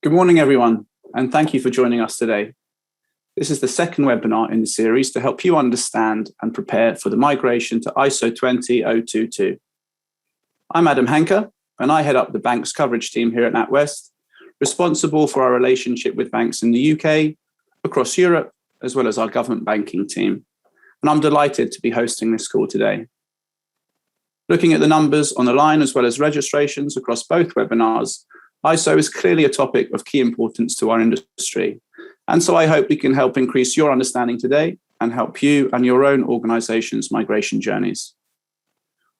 Good morning, everyone, and thank you for joining us today. This is the second webinar in the series to help you understand and prepare for the migration to ISO 20022. I'm Adam Hanker, and I head up the bank's coverage team here at NatWest, responsible for our relationship with banks in the UK, across Europe, as well as our government banking team. And I'm delighted to be hosting this call today. Looking at the numbers on the line, as well as registrations across both webinars, ISO is clearly a topic of key importance to our industry. And so I hope we can help increase your understanding today and help you and your own organization's migration journeys.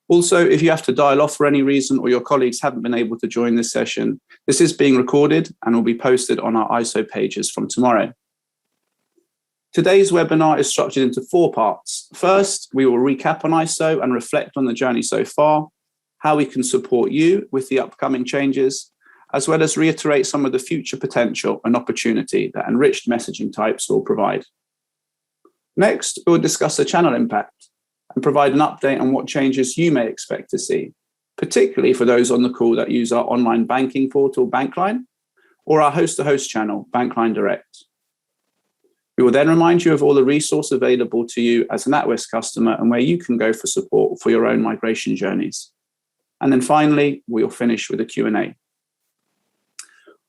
Also, if you have to dial off for any reason or your colleagues haven't been able to join this session, this is being recorded and will be posted on our ISO pages from tomorrow. Today's webinar is structured into 4 parts. First, we will recap on ISO and reflect on the journey so far, how we can support you with the upcoming changes, as well as reiterate some of the future potential and opportunity that enriched messaging types will provide. Next, we'll discuss the channel impact and provide an update on what changes you may expect to see, particularly for those on the call that use our online banking portal, Bankline, or our host-to-host channel, Bankline Direct. We will then remind you of all the resources available to you as a NatWest customer and where you can go for support for your own migration journeys. And then finally, we'll finish with a Q&A.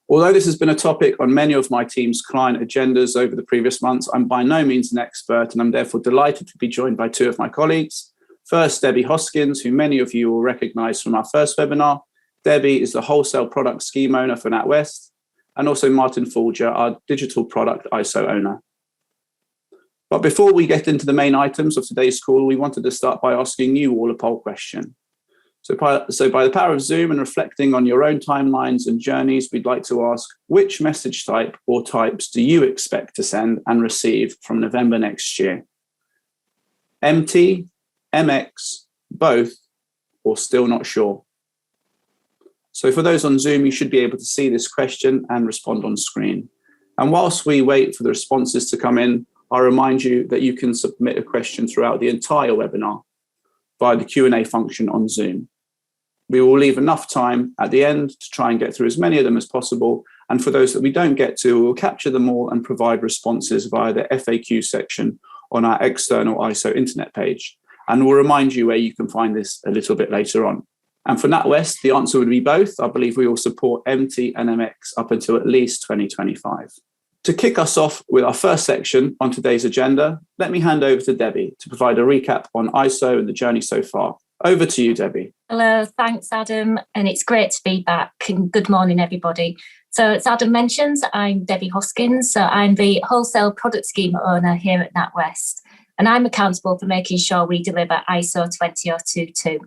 Although this has been a topic on many of my team's client agendas over the previous months, I'm by no means an expert, and I'm therefore delighted to be joined by 2 of my colleagues. First, Debbie Hoskins, who many of you will recognize from our first webinar. Debbie is the wholesale product scheme owner for NatWest, and also Martin Folger, our digital product ISO owner. But before we get into the main items of today's call, we wanted to start by asking you all a poll question. So by the power of Zoom and reflecting on your own timelines and journeys, we'd like to ask, which message type or types do you expect to send and receive from November next year? MT, MX, both, or still not sure? So for those on Zoom, you should be able to see this question and respond on screen. And whilst we wait for the responses to come in, I'll remind you that you can submit a question throughout the entire webinar via the Q&A function on Zoom. We will leave enough time at the end to try and get through as many of them as possible. And for those that we don't get to, we'll capture them all and provide responses via the FAQ section on our external ISO internet page. And we'll remind you where you can find this a little bit later on. And for NatWest, the answer would be both. I believe we will support MT and MX up until at least 2025. To kick us off with our first section on today's agenda, let me hand over to Debbie to provide a recap on ISO and the journey so far. Over to you, Debbie. Hello, thanks, Adam, and it's great to be back. And good morning, everybody. So as Adam mentions, I'm Debbie Hoskins. So I'm the wholesale product scheme owner here at NatWest, and I'm accountable for making sure we deliver ISO 20022.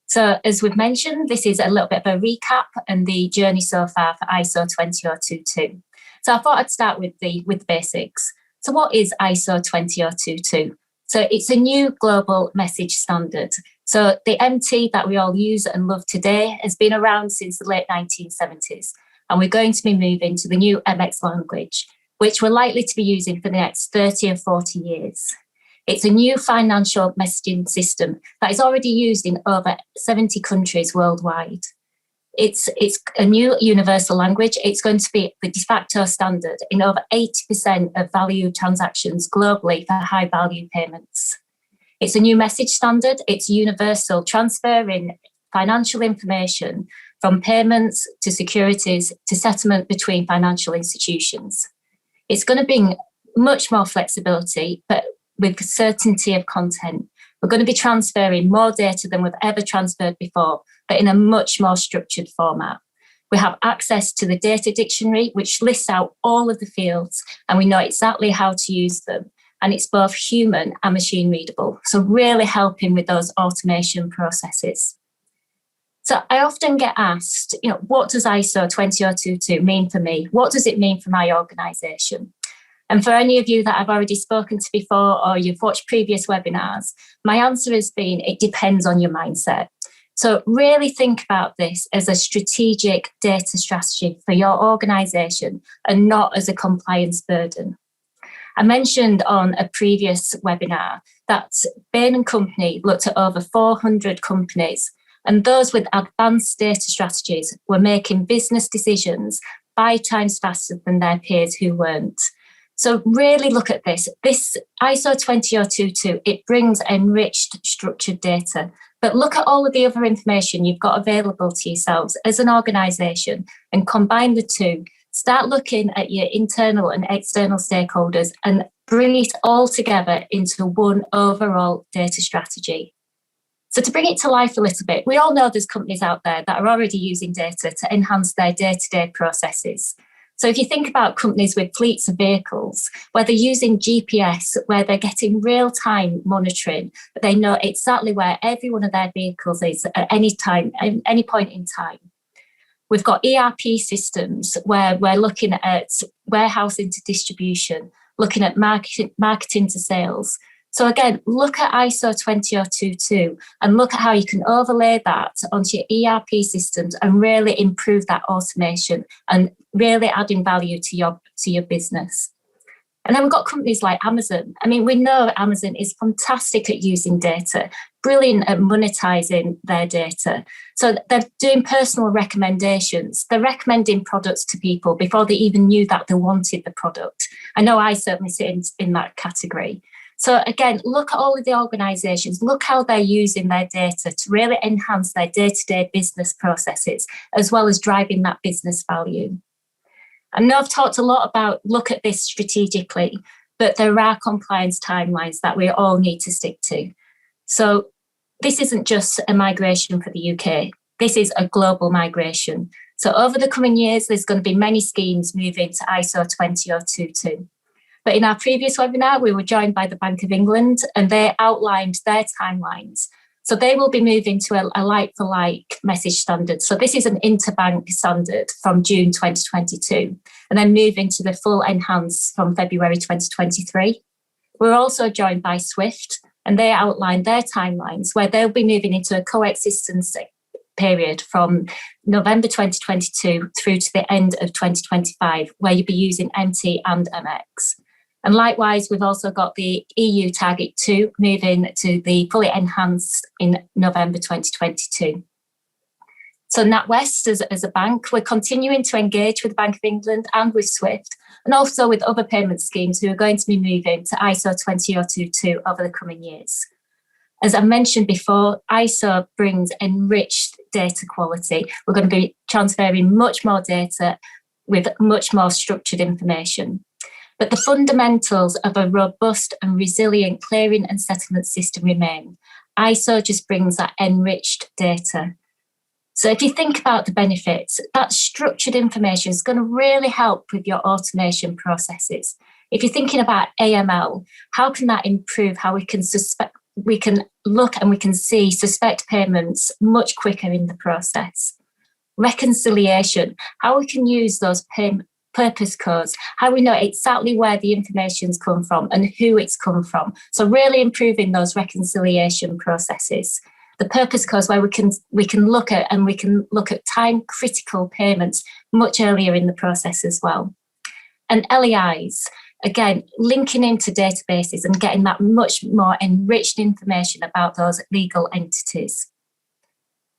So as we've mentioned, this is a little bit of a recap and the journey so far for ISO 20022. So I thought I'd start with the basics. So what is ISO 20022? So it's a new global message standard. So the MT that we all use and love today has been around since the late 1970s. And we're going to be moving to the new MX language, which we're likely to be using for the next 30 or 40 years. It's a new financial messaging system that is already used in over 70 countries worldwide. It's a new universal language. It's going to be the de facto standard in over 80% of value transactions globally for high value payments. It's a new message standard. It's universal, transferring financial information from payments to securities to settlement between financial institutions. It's going to bring much more flexibility, but with certainty of content. We're going to be transferring more data than we've ever transferred before, but in a much more structured format. We have access to the data dictionary, which lists out all of the fields, and we know exactly how to use them. And it's both human and machine readable, so really helping with those automation processes. So I often get asked, what does ISO 20022 mean for me? What does it mean for my organisation? And for any of you that I've already spoken to before or you've watched previous webinars, my answer has been it depends on your mindset. So really think about this as a strategic data strategy for your organisation and not as a compliance burden. I mentioned on a previous webinar that Bain & Company looked at over 400 companies, and those with advanced data strategies were making business decisions 5 times faster than their peers who weren't. So really look at this. This ISO 20022, it brings enriched structured data. But look at all of the other information you've got available to yourselves as an organisation and combine the two. Start looking at your internal and external stakeholders and bring it all together into one overall data strategy. So to bring it to life a little bit, we all know there's companies out there that are already using data to enhance their day-to-day processes. So if you think about companies with fleets of vehicles, where they're using GPS, where they're getting real-time monitoring, they know exactly where every one of their vehicles is at any time, at any point in time. We've got ERP systems where we're looking at warehousing to distribution, looking at marketing to sales. So again, look at ISO 20022 and look at how you can overlay that onto your ERP systems and really improve that automation and really adding value to your business. And then we've got companies like Amazon. I mean, we know Amazon is fantastic at using data, brilliant at monetizing their data. So they're doing personal recommendations. They're recommending products to people before they even knew that they wanted the product. I know I certainly sit in that category. So again, look at all of the organisations, look how they're using their data to really enhance their day-to-day business processes, as well as driving that business value. I know I've talked a lot about look at this strategically, but there are compliance timelines that we all need to stick to. So this isn't just a migration for the UK. This is a global migration. So over the coming years, there's going to be many schemes moving to ISO 20022. But in our previous webinar, we were joined by the Bank of England and they outlined their timelines. So they will be moving to a like-for-like message standard. So this is an interbank standard from June 2022, and then moving to the full enhanced from February 2023. We're also joined by Swift, and they outlined their timelines where they'll be moving into a coexistence period from November 2022 through to the end of 2025, where you'll be using MT and MX. And likewise, we've also got the EU Target 2 moving to the fully enhanced in November 2022. So NatWest, as a bank, we're continuing to engage with the Bank of England and with Swift, and also with other payment schemes who are going to be moving to ISO 20022 over the coming years. As I mentioned before, ISO brings enriched data quality. We're going to be transferring much more data with much more structured information. But the fundamentals of a robust and resilient clearing and settlement system remain. ISO just brings that enriched data. So if you think about the benefits, that structured information is going to really help with your automation processes. If you're thinking about AML, how can that improve how we can look and we can see suspect payments much quicker in the process? Reconciliation, how we can use those purpose codes, how we know exactly where the information's come from and who it's come from. So really improving those reconciliation processes. The purpose codes where we can look at time critical payments much earlier in the process as well. And LEIs, again, linking into databases and getting that much more enriched information about those legal entities.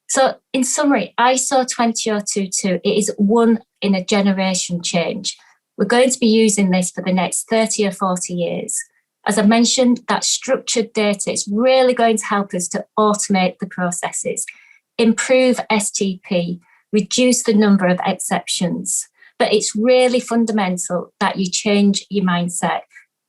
So in summary, ISO 20022, it is one in a generation change. We're going to be using this for the next 30 or 40 years. As I mentioned, that structured data is really going to help us to automate the processes, improve STP, reduce the number of exceptions. But it's really fundamental that you change your mindset.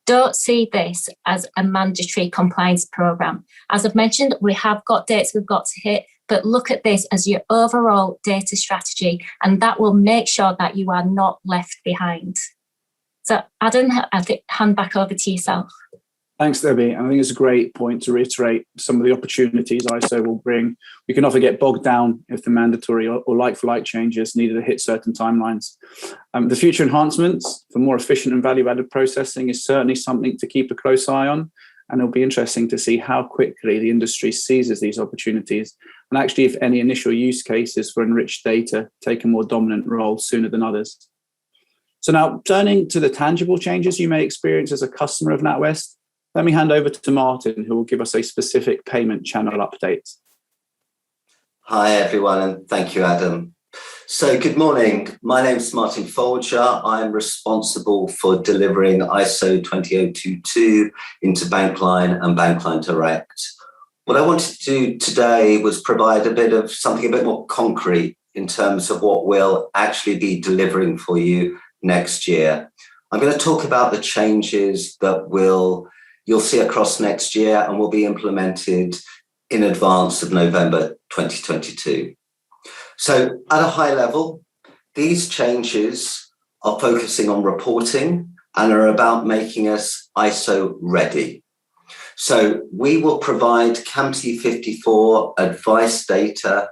Don't see this as a mandatory compliance program. As I've mentioned, we have got dates we've got to hit, but look at this as your overall data strategy, and that will make sure that you are not left behind. So Adam, I hand back over to yourself. Thanks, Debbie. I think it's a great point to reiterate some of the opportunities ISO will bring. We can often get bogged down if the mandatory or like-for-like changes needed to hit certain timelines. The future enhancements for more efficient and value-added processing is certainly something to keep a close eye on, and it'll be interesting to see how quickly the industry seizes these opportunities, and actually if any initial use cases for enriched data take a more dominant role sooner than others. So now, turning to the tangible changes you may experience as a customer of NatWest, let me hand over to Martin, who will give us a specific payment channel update. Hi, everyone, and thank you, Adam. So good morning. My name is Martin Folger. I'm responsible for delivering ISO 20022 into Bankline and Bankline Direct. What I wanted to do today was provide a bit of something a bit more concrete in terms of what we'll actually be delivering for you next year. I'm going to talk about the changes that you'll see across next year and will be implemented in advance of November 2022. So at a high level, these changes are focusing on reporting and are about making us ISO ready. So we will provide CAMT 54 advice data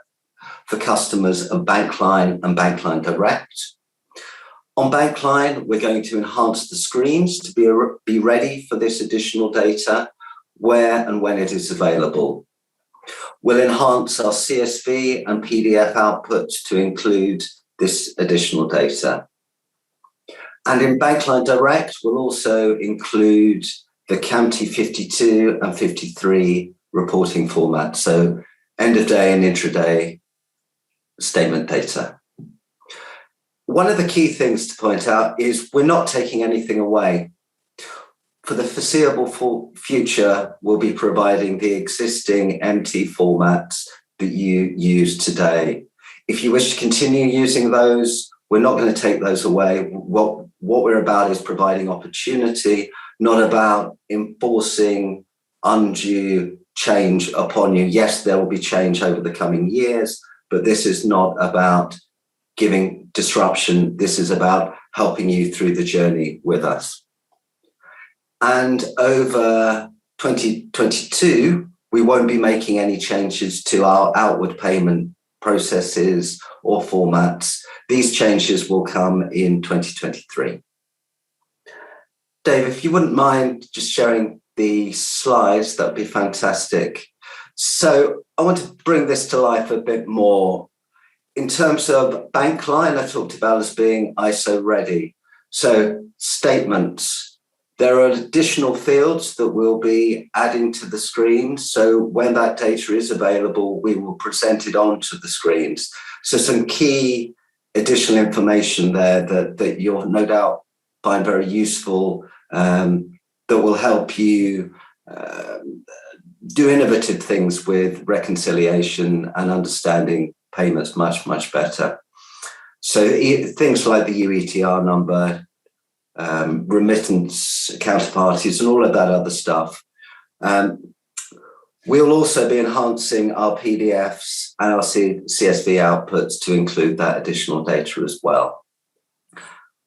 for customers of Bankline and Bankline Direct. On Bankline, we're going to enhance the screens to be ready for this additional data where and when it is available. We'll enhance our CSV and PDF outputs to include this additional data. And in Bankline Direct, we'll also include the CAMT 52 and 53 reporting format, so end of day and intraday statement data. One of the key things to point out is we're not taking anything away. For the foreseeable future, we'll be providing the existing MT formats that you use today. If you wish to continue using those, we're not going to take those away. What we're about is providing opportunity, not about enforcing undue change upon you. Yes, there will be change over the coming years, but this is not about giving disruption. This is about helping you through the journey with us. And over 2022, we won't be making any changes to our outward payment processes or formats. These changes will come in 2023. Dave, if you wouldn't mind just sharing the slides, that'd be fantastic. So I want to bring this to life a bit more. In terms of Bankline, I talked about as being ISO ready. So statements. There are additional fields that we'll be adding to the screen. So when that data is available, we will present it onto the screens. So some key additional information there that you'll no doubt find very useful, that will help you do innovative things with reconciliation and understanding payments much, much better. So things like the UETR number, remittance counterparties and all of that other stuff. We'll also be enhancing our PDFs and our CSV outputs to include that additional data as well.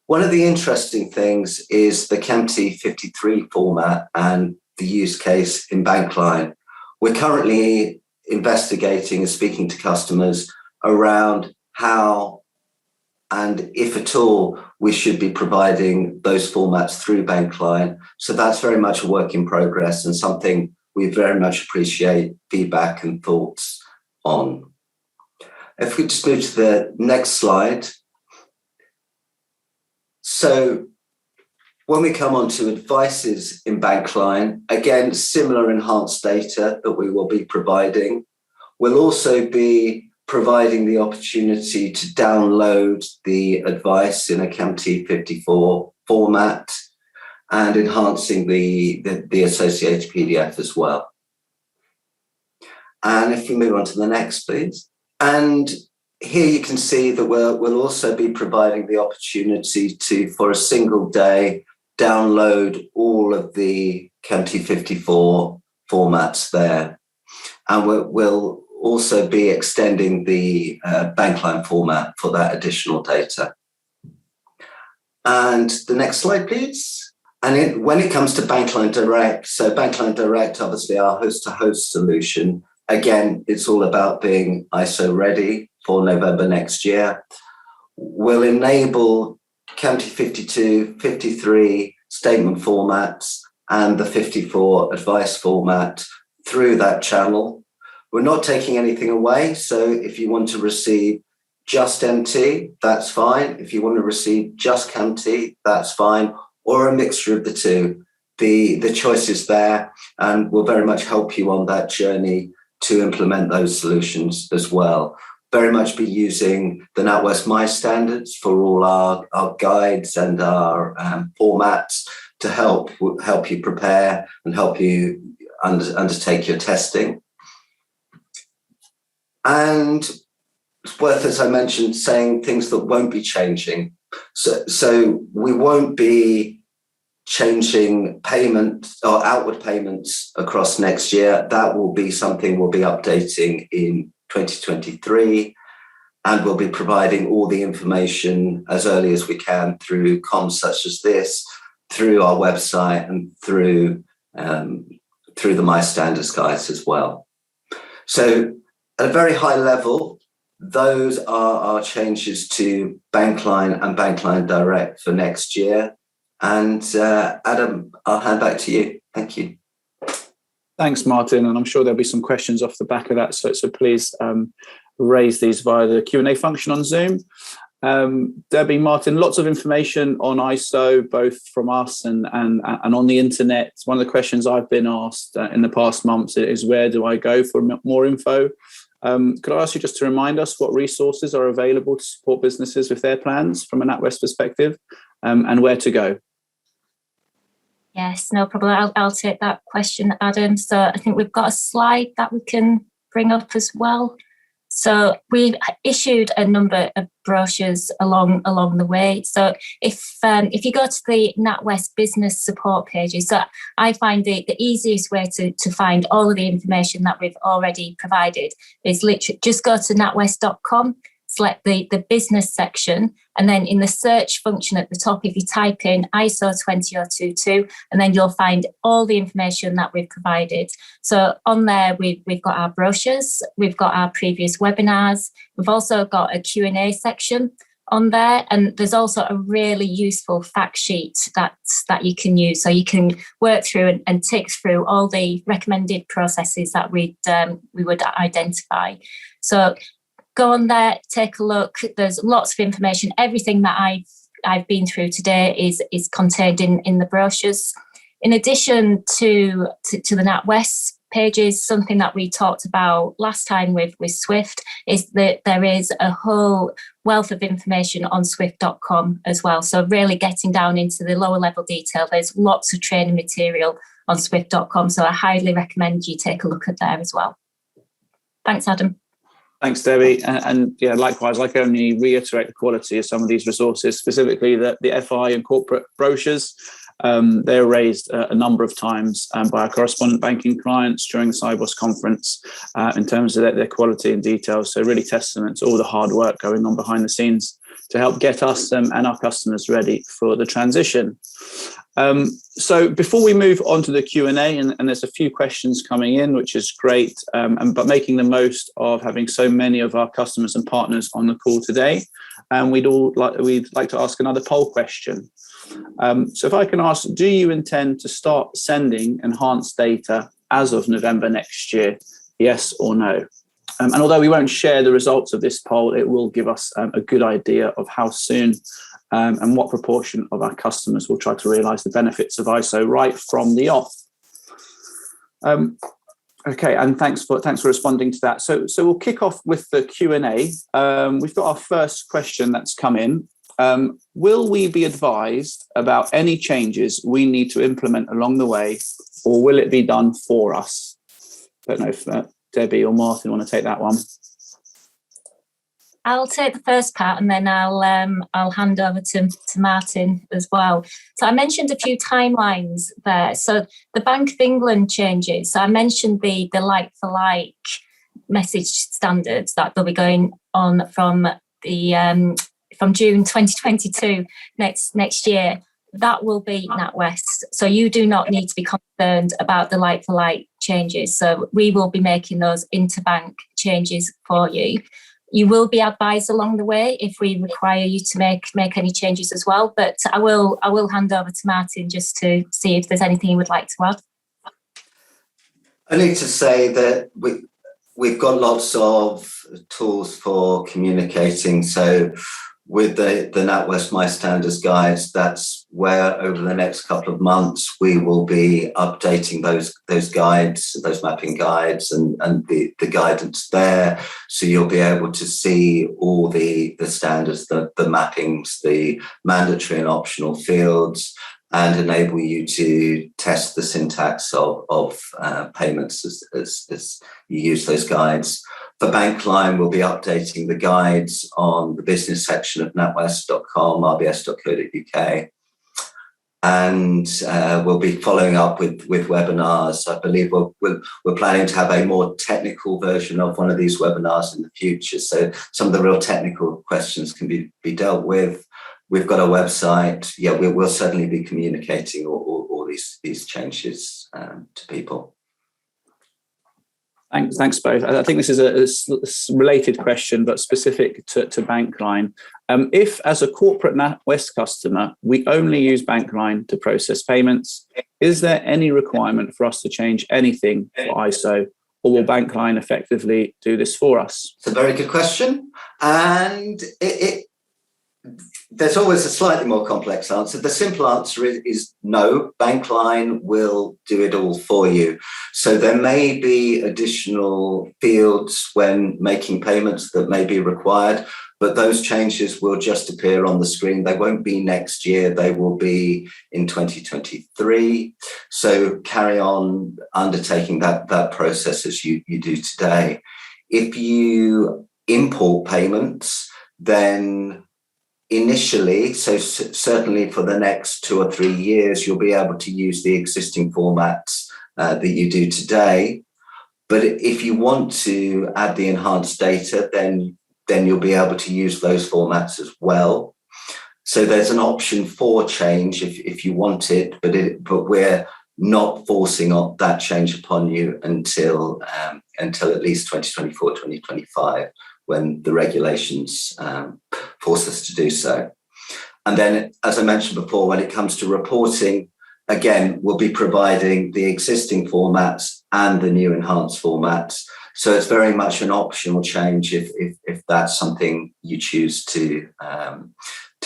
One of the interesting things is the CAMT 53 format and the use case in Bankline. We're currently investigating and speaking to customers around how and if at all, we should be providing those formats through Bankline. So that's very much a work in progress and something we very much appreciate feedback and thoughts on. If we just move to the next slide. So when we come on to advices in Bankline, again, similar enhanced data that we will be providing. We'll also be providing the opportunity to download the advice in a CAMT 54 format and enhancing the associated PDF as well. And if we move on to the next, please. And here you can see that we'll also be providing the opportunity to, for a single day, download all of the CAMT 54 formats there. And we'll also be extending the Bankline format for that additional data. And the next slide, please. And when it comes to Bankline Direct, so Bankline Direct, obviously our host-to-host solution, again, it's all about being ISO ready for November next year. We'll enable CAMT 52, 53 statement formats and the 54 advice format through that channel. We're not taking anything away. So if you want to receive just MT, that's fine. If you want to receive just CAMT, that's fine, or a mixture of the two. The choice is there, and we'll very much help you on that journey to implement those solutions as well. very much be using the NatWest My Standards for all our guides and our formats to help you prepare and help you undertake your testing. And it's worth, as I mentioned, saying things that won't be changing. So we won't be changing payment or outward payments across next year. That will be something we'll be updating in 2023, and we'll be providing all the information as early as we can through comms such as this, through our website, and through the My Standards guides as well. So at a very high level, those are our changes to Bankline and Bankline Direct for next year. And Adam, I'll hand back to you. Thank you. Thanks, Martin. And I'm sure there'll be some questions off the back of that. So please raise these via the Q&A function on Zoom. Debbie, Martin, lots of information on ISO, both from us and on the internet. One of the questions I've been asked in the past months is, where do I go for more info? Could I ask you just to remind us what resources are available to support businesses with their plans from a NatWest perspective, and where to go? Yes, no problem. I'll take that question, Adam. So I think we've got a slide that we can bring up as well. So we've issued a number of brochures along the way. So if you go to the NatWest business support pages, so I find the easiest way to find all of the information that we've already provided is literally just go to natwest.com, select the business section, and then in the search function at the top, if you type in ISO 20022, and then you'll find all the information that we've provided. So on there, we've got our brochures, we've got our previous webinars, we've also got a Q&A section on there, and there's also a really useful fact sheet that you can use. So you can work through and tick through all the recommended processes that we would identify. So go on there, take a look. There's lots of information. Everything that I've been through today is contained in the brochures. In addition to the NatWest pages, something that we talked about last time with Swift is that there is a whole wealth of information on Swift.com as well. So really getting down into the lower level detail, there's lots of training material on Swift.com. So I highly recommend you take a look at there as well. Thanks, Adam. Thanks, Debbie. And yeah, likewise, I can only reiterate the quality of some of these resources, specifically the FI and corporate brochures. They were raised a number of times by our correspondent banking clients during the Cybos conference in terms of their quality and detail. So really testament to all the hard work going on behind the scenes to help get us and our customers ready for the transition. So before we move on to the Q&A, and there's a few questions coming in, which is great, but making the most of having so many of our customers and partners on the call today, and we'd like to ask another poll question. So if I can ask, do you intend to start sending enhanced data as of November next year? Yes or no? And although we won't share the results of this poll, it will give us a good idea of how soon and what proportion of our customers will try to realise the benefits of ISO right from the off. Okay, and thanks for responding to that. So we'll kick off with the Q&A. We've got our first question that's come in. Will we be advised about any changes we need to implement along the way, or will it be done for us? Don't know if Debbie or Martin want to take that one. I'll take the first part, and then I'll hand over to Martin as well. So I mentioned a few timelines there. So the Bank of England changes. So I mentioned the like-for-like message standards that they'll be going on from June 2022 next year. That will be NatWest. So you do not need to be concerned about the like-for-like changes. So we will be making those interbank changes for you. You will be advised along the way if we require you to make any changes as well. But I will hand over to Martin just to see if there's anything you would like to add. I need to say that we've got lots of tools for communicating. So with the NatWest My Standards guides, that's where over the next couple of months we will be updating those guides, those mapping guides, and the guidance there. So you'll be able to see all the standards, the mappings, the mandatory and optional fields, and enable you to test the syntax of payments as you use those guides. For Bankline, we'll be updating the guides on the business section of natwest.com, rbs.co.uk. And we'll be following up with webinars. I believe we're planning to have a more technical version of one of these webinars in the future. So some of the real technical questions can be dealt with. We've got a website. Yeah, we'll certainly be communicating all these changes to people. Thanks both. I think this is a related question, but specific to Bankline. If, as a corporate NatWest customer, we only use Bankline to process payments, is there any requirement for us to change anything for ISO, or will Bankline effectively do this for us? It's a very good question, and there's always a slightly more complex answer. The simple answer is no. Bankline will do it all for you. So there may be additional fields when making payments that may be required, but those changes will just appear on the screen. They won't be next year. They will be in 2023. So carry on undertaking that process as you do today. If you import payments, then initially, so certainly for the next 2 or 3 years, you'll be able to use the existing formats that you do today. But if you want to add the enhanced data, then you'll be able to use those formats as well. So there's an option for change if you want it, but we're not forcing that change upon you until at least 2024, 2025. When the regulations force us to do so. And then, as I mentioned before, when it comes to reporting, again, we'll be providing the existing formats and the new enhanced formats. So it's very much an optional change if that's something you choose to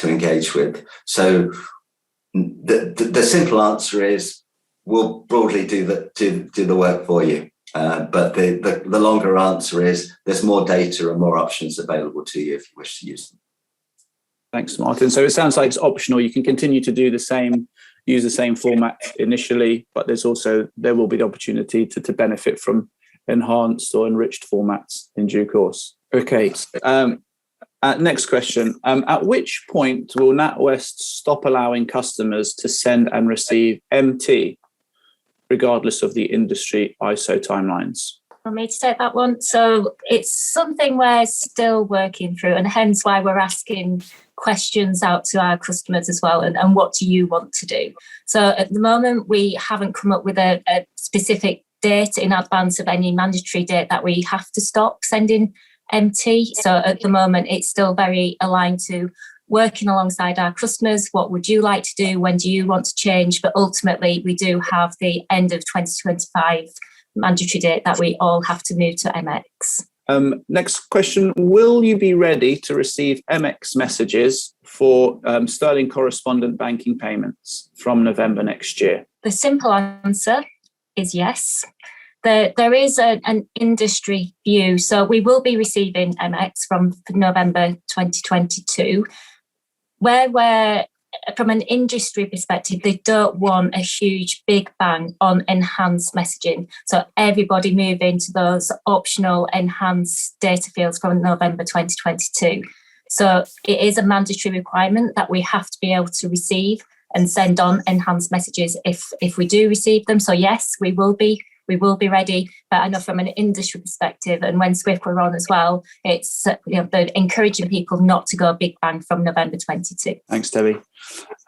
engage with. So the simple answer is we'll broadly do the work for you. But the longer answer is there's more data and more options available to you if you wish to use them. Thanks, Martin. So it sounds like it's optional. You can continue to do use the same format initially, but there will be the opportunity to benefit from enhanced or enriched formats in due course. Okay. Next question. At which point will NatWest stop allowing customers to send and receive MT, regardless of the industry ISO timelines? For me to take that one. So it's something we're still working through, and hence why we're asking questions out to our customers as well. And what do you want to do? So at the moment, we haven't come up with a specific date in advance of any mandatory date that we have to stop sending MT. So at the moment, it's still very aligned to working alongside our customers. What would you like to do? When do you want to change? But ultimately, we do have the end of 2025 mandatory date that we all have to move to MX. Next question. Will you be ready to receive MX messages for sterling correspondent banking payments from November next year? The simple answer is yes. There is an industry view. So we will be receiving MX from November 2022. Where we're, from an industry perspective, they don't want a huge big bang on enhanced messaging. So everybody move into those optional enhanced data fields from November 2022. So it is a mandatory requirement that we have to be able to receive and send on enhanced messages if we do receive them. So yes, we will be ready. But I know from an industry perspective, and when Swift were on as well, it's they're encouraging people not to go big bang from November 22. Thanks, Debbie.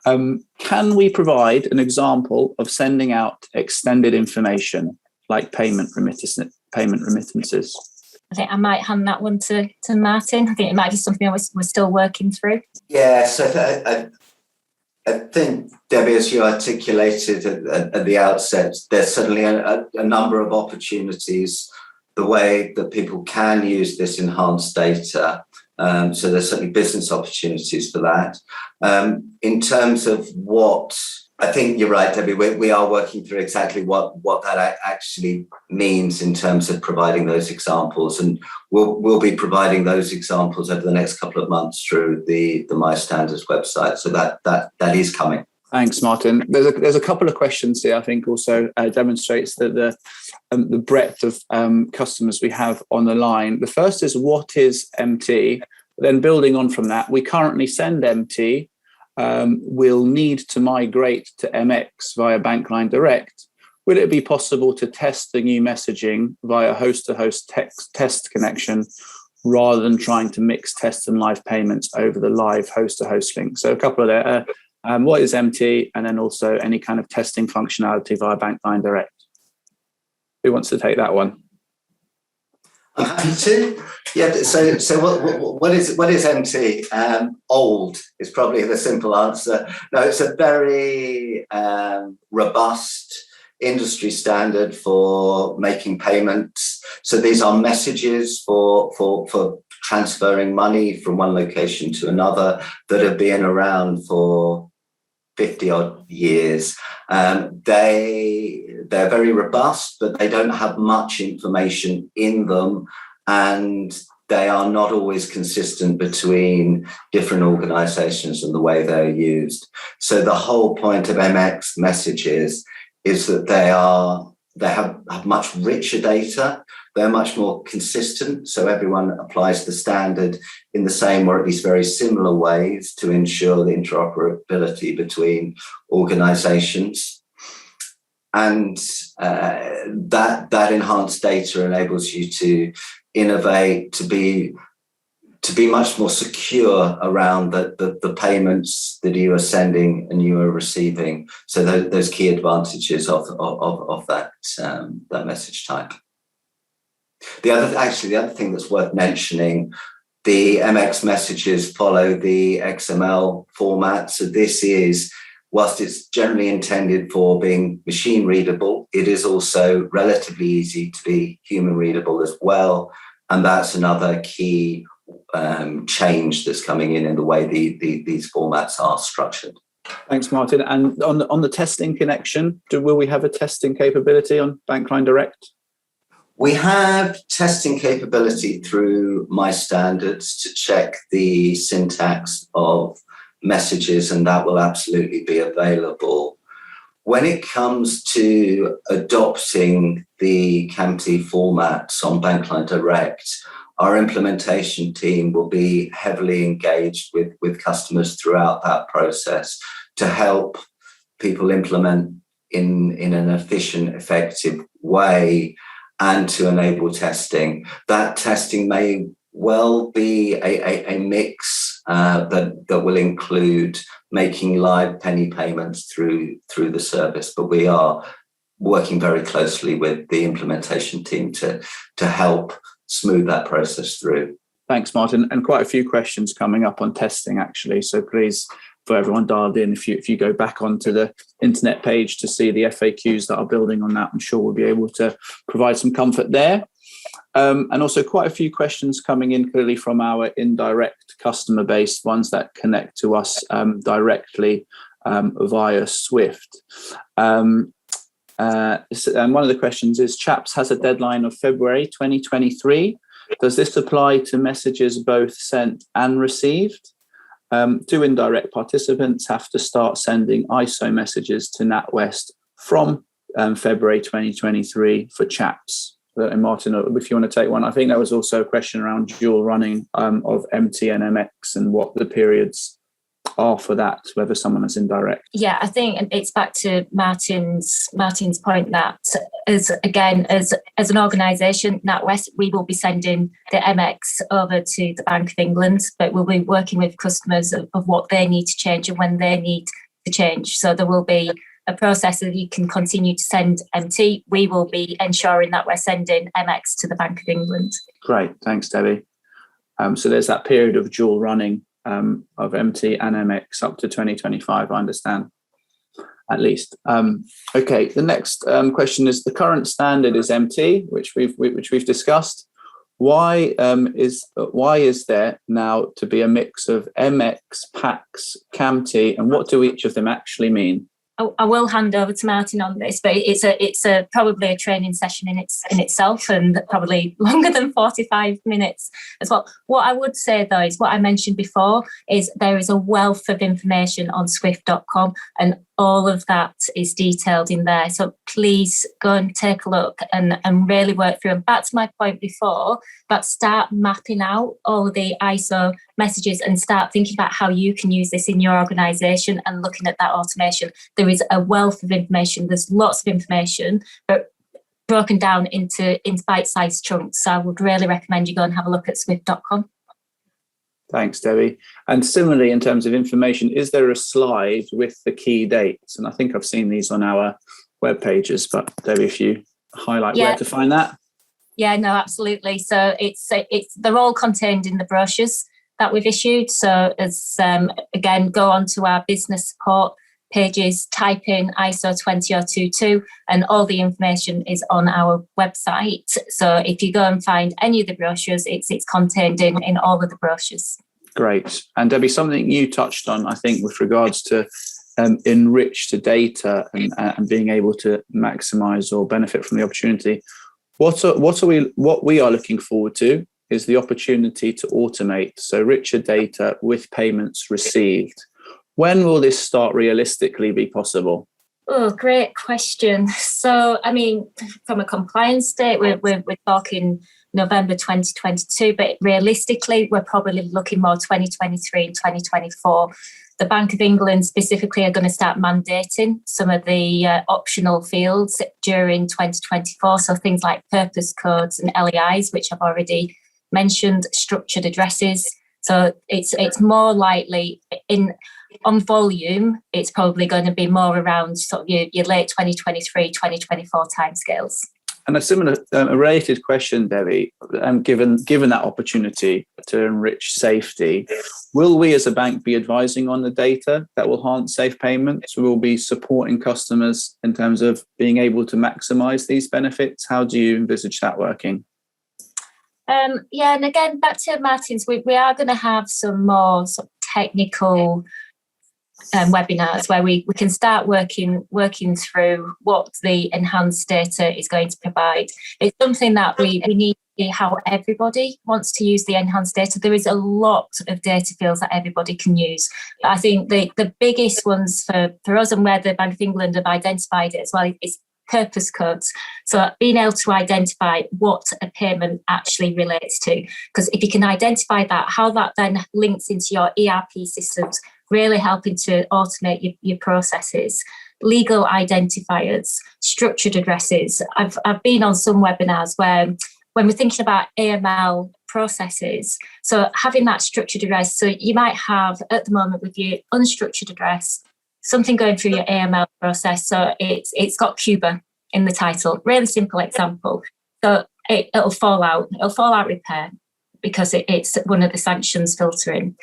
Can we provide an example of sending out extended information like payment remittances? I think I might hand that one to Martin. I think it might be something we're still working through. Yeah, so I think, Debbie, as you articulated at the outset, there's certainly a number of opportunities, the way that people can use this enhanced data So there's certainly business opportunities for that. In terms of what, I think you're right, Debbie, we are working through exactly what that actually means in terms of providing those examples. And we'll be providing those examples over the next couple of months through the My Standards website. So that is coming. Thanks, Martin. There's a couple of questions here. I think also demonstrates that the breadth of customers we have on the line. The first is, what is MT? Then building on from that, we currently send MT. We'll need to migrate to MX via Bankline Direct. Will it be possible to test the new messaging via host-to-host test connection rather than trying to mix test and live payments over the live host-to-host link? So a couple of there. What is MT? And then also any kind of testing functionality via Bankline Direct. Who wants to take that one? I'm happy to. Yeah. So what is MT? Old is probably the simple answer. No, it's a very robust industry standard for making payments. So these are messages for transferring money from one location to another that have been around for 50 odd years. They're very robust, but they don't have much information in them, and they are not always consistent between different organizations and the way they're used. So the whole point of MX messages is that they have much richer data. They're much more consistent, so everyone applies the standard in the same or at least very similar ways to ensure the interoperability between organizations. And that enhanced data enables you to innovate, to be much more secure around the payments that you are sending and you are receiving. So those key advantages of that message type. The other thing that's worth mentioning, the MX messages follow the XML format. So this is, whilst it's generally intended for being machine readable, it is also relatively easy to be human readable as well. And that's another key change that's coming in the way these formats are structured. Thanks, Martin. And on the testing connection, will we have a testing capability on Bankline Direct? We have testing capability through My Standards to check the syntax of messages, and that will absolutely be available. When it comes to adopting the CAMT formats on Bankline Direct, our implementation team will be heavily engaged with customers throughout that process to help people implement in an efficient, effective way, and to enable testing. That testing may well be a mix that will include making live penny payments through the service, but we are working very closely with the implementation team to help smooth that process through. Thanks, Martin. And quite a few questions coming up on testing, actually. So please, for everyone dialed in, if you go back onto the internet page to see the FAQs that are building on that, I'm sure we'll be able to provide some comfort there. And also quite a few questions coming in clearly from our indirect customer base, ones that connect to us directly via Swift. And one of the questions is, CHAPS has a deadline of February 2023. Does this apply to messages both sent and received? Do indirect participants have to start sending ISO messages to NatWest from February 2023 for CHAPS? And Martin, if you want to take one. I think there was also a question around dual running of MT and MX and what the periods are for that, whether someone is indirect. Yeah, I think it's back to Martin's point that as an organisation, NatWest, we will be sending the MX over to the Bank of England, but we'll be working with customers of what they need to change and when they need to change. So there will be a process that you can continue to send MT. We will be ensuring that we're sending MX to the Bank of England. Great, thanks, Debbie. So there's that period of dual running of MT and MX up to 2025, I understand, at least. Okay, the next question is, the current standard is MT, which we've discussed. why is there now to be a mix of MX, PAX, CAMT, and what do each of them actually mean? I will hand over to Martin on this, but it's probably a training session in itself, and probably longer than 45 minutes as well. What I would say though is what I mentioned before is there is a wealth of information on Swift.com, and all of that is detailed in there. So please go and take a look and really work through. And back to my point before, but start mapping out all of the ISO messages and start thinking about how you can use this in your organisation and looking at that automation. There is a wealth of information. There's lots of information, but broken down into bite-sized chunks. So I would really recommend you go and have a look at Swift.com. Thanks, Debbie. And similarly, in terms of information, is there a slide with the key dates? And I think I've seen these on our web pages, but Debbie, if you highlight where to find that. Yeah, no, absolutely. So they're all contained in the brochures that we've issued. So as again, go onto our business support pages, type in ISO 20022, and all the information is on our website. So if you go and find any of the brochures, it's contained in all of the brochures. Great. And Debbie, something you touched on, I think, with regards to enriched data and being able to maximise or benefit from the opportunity. What we are looking forward to is the opportunity to automate, so richer data with payments received. When will this start realistically be possible? Oh, great question. So, I mean, from a compliance state, we're talking November 2022, but realistically, we're probably looking more 2023 and 2024. The Bank of England specifically are going to start mandating some of the optional fields during 2024. So things like purpose codes and LEIs, which I've already mentioned, structured addresses. So it's more likely on volume, it's probably going to be more around sort of your late 2023, 2024 timescales. And a related question, Debbie, given that opportunity to enrich safety, will we as a bank be advising on the data that will enhance safe payments? Will we be supporting customers in terms of being able to maximise these benefits? How do you envisage that working? Yeah, and again, back to Martin's, we are going to have some more sort of technical webinars where we can start working through what the enhanced data is going to provide. It's something that we need to see how everybody wants to use the enhanced data. There is a lot of data fields that everybody can use. I think the biggest ones for us, and where the Bank of England have identified it as well, is purpose codes. So being able to identify what a payment actually relates to, because if you can identify that, how that then links into your ERP systems, really helping to automate your processes. Legal identifiers, structured addresses. I've been on some webinars where when we're thinking about AML processes, so having that structured address, so you might have at the moment with your unstructured address, something going through your AML process. So it's got Cuba in the title. Really simple example. So it'll fall out repair because it's one of the sanctions filtering.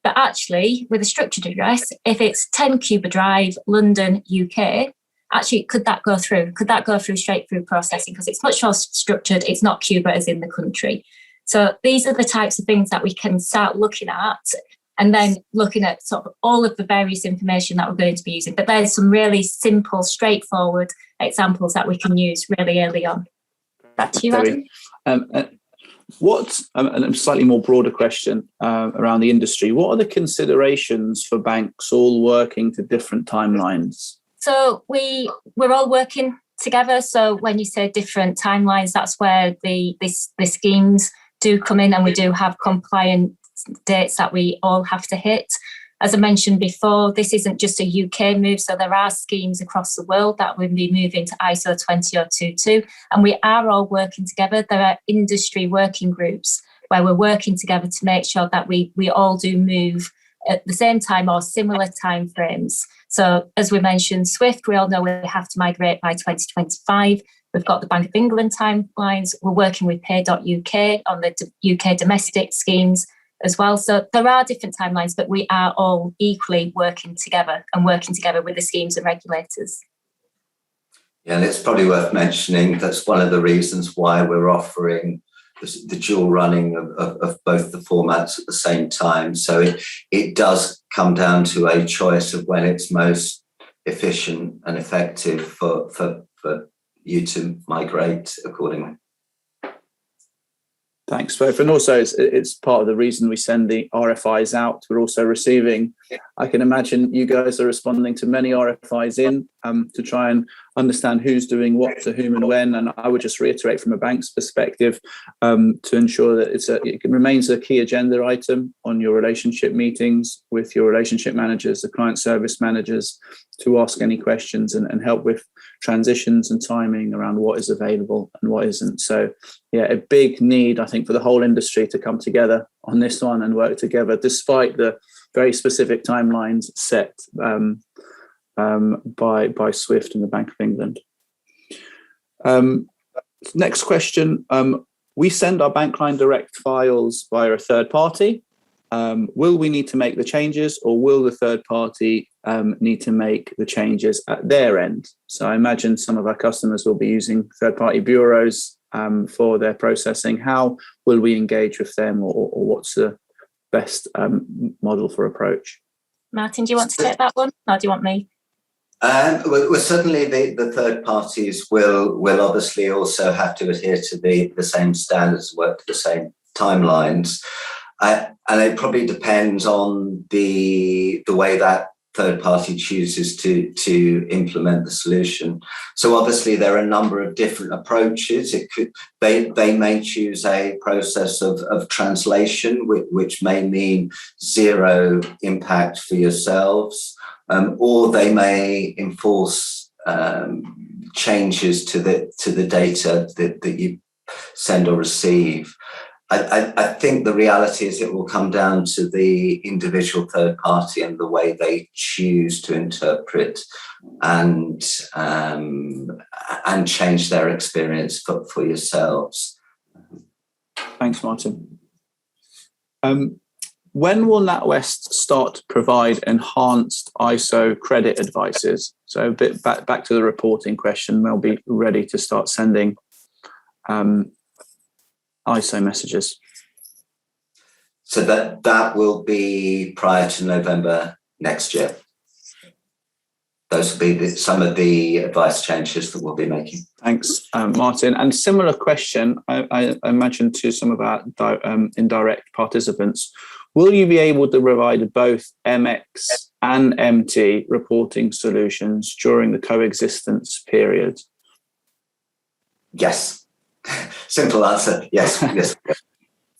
But actually, with a structured address, if it's 10 Cuba Drive, London, UK, actually, could that go through? Could that go through straight through processing? Because it's much more structured. It's not Cuba as in the country. So these are the types of things that we can start looking at, and then looking at sort of all of the various information that we're going to be using. But there's some really simple, straightforward examples that we can use really early on. Back to you, Adam. A slightly more broader question around the industry. What are the considerations for banks all working to different timelines? So we're all working together. So when you say different timelines, that's where the schemes do come in, and we do have compliant dates that we all have to hit. As I mentioned before, this isn't just a UK move, so there are schemes across the world that will be moving to ISO 20022, and we are all working together. There are industry working groups where we're working together to make sure that we all do move at the same time or similar timeframes. So as we mentioned, Swift, we all know we have to migrate by 2025. We've got the Bank of England timelines. We're working with Pay.UK on the UK domestic schemes as well. So there are different timelines, but we are all equally working together with the schemes and regulators. Yeah, and it's probably worth mentioning that's one of the reasons why we're offering the dual running of both the formats at the same time. So it does come down to a choice of when it's most efficient and effective for you to migrate accordingly. Thanks both. And also it's part of the reason we send the RFIs out. We're also receiving, I can imagine you guys are responding to many RFIs in to try and understand who's doing what to whom and when. And I would just reiterate from a bank's perspective to ensure that it remains a key agenda item on your relationship meetings with your relationship managers, the client service managers, to ask any questions and help with transitions and timing around what is available and what isn't. So yeah, a big need, I think, for the whole industry to come together on this one and work together, despite the very specific timelines set by Swift and the Bank of England. Next question. We send our Bankline Direct files via a third party. Will we need to make the changes, or will the third party need to make the changes at their end? So I imagine some of our customers will be using third-party bureaus for their processing. How will we engage with them, or what's the best model for approach? Martin, do you want to take that one, or do you want me? Well, certainly the third parties will obviously also have to adhere to the same standards, work to the same timelines. And it probably depends on the way that third party chooses to implement the solution. So obviously there are a number of different approaches. They may choose a process of translation, which may mean zero impact for yourselves, or they may enforce changes to the data that you send or receive. I think the reality is it will come down to the individual third party and the way they choose to interpret and change their experience for yourselves. Thanks, Martin. When will NatWest start to provide enhanced ISO credit advices? So a bit back to the reporting question, we'll be ready to start sending ISO messages. So that will be prior to November next year. Those will be some of the advice changes that we'll be making. Thanks, Martin. And similar question, I imagine, to some of our indirect participants. Will you be able to provide both MX and MT reporting solutions during the coexistence period? Yes. Simple answer. Yes. Yes.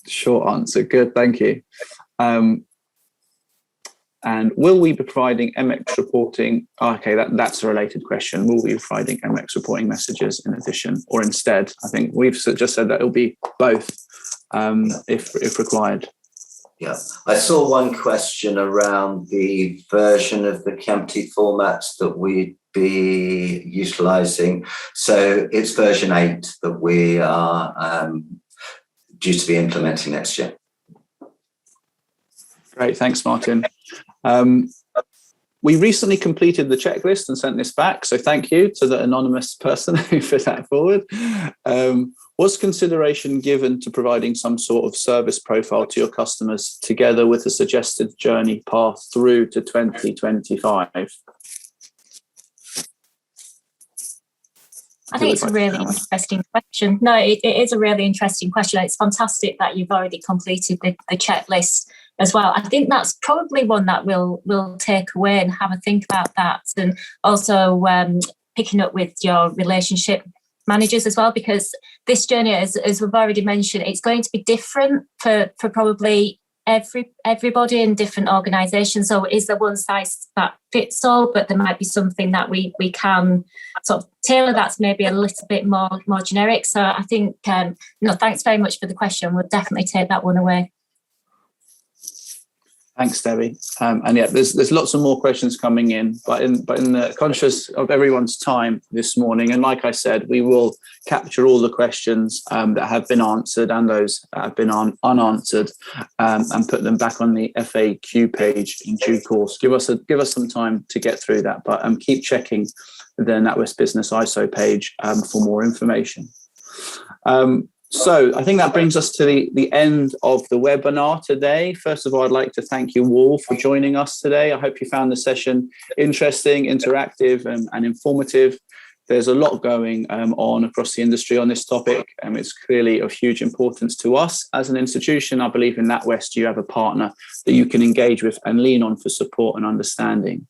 Short answer. Good. Thank you. And will we be providing MX reporting? Okay, that's a related question. Will we be providing MX reporting messages in addition or instead? I think we've just said that it'll be both if required. Yeah, I saw one question around the version of the CAMT formats that we'd be utilising. So it's version 8 that we are due to be implementing next year. Great, thanks, Martin. We recently completed the checklist and sent this back, so thank you to the anonymous person who put that forward. Was consideration given to providing some sort of service profile to your customers together with a suggested journey path through to 2025? I think it's a really interesting question. No, it is a really interesting question. It's fantastic that you've already completed the checklist as well. I think that's probably one that we'll take away and have a think about that, and also picking up with your relationship managers as well, because this journey, as we've already mentioned, it's going to be different for probably everybody in different organisations. So is there one size that fits all, but there might be something that we can sort of tailor that's maybe a little bit more generic. So I think thanks very much for the question. We'll definitely take that one away. Thanks, Debbie. And yeah, there's lots of more questions coming in, but in the conscious of everyone's time this morning, and like I said, we will capture all the questions that have been answered and those that have been unanswered, and put them back on the FAQ page in due course. Give us some time to get through that, but keep checking the NatWest Business ISO page for more information. So I think that brings us to the end of the webinar today. First of all, I'd like to thank you all for joining us today. I hope you found the session interesting, interactive, and informative. There's a lot going on across the industry on this topic, and it's clearly of huge importance to us as an institution. I believe in NatWest, you have a partner that you can engage with and lean on for support and understanding.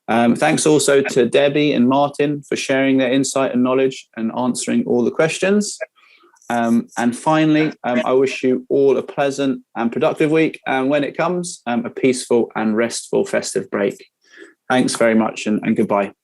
Thanks also to Debbie and Martin for sharing their insight and knowledge and answering all the questions. And finally, I wish you all a pleasant and productive week, and when it comes, a peaceful and restful festive break. Thanks very much, and goodbye.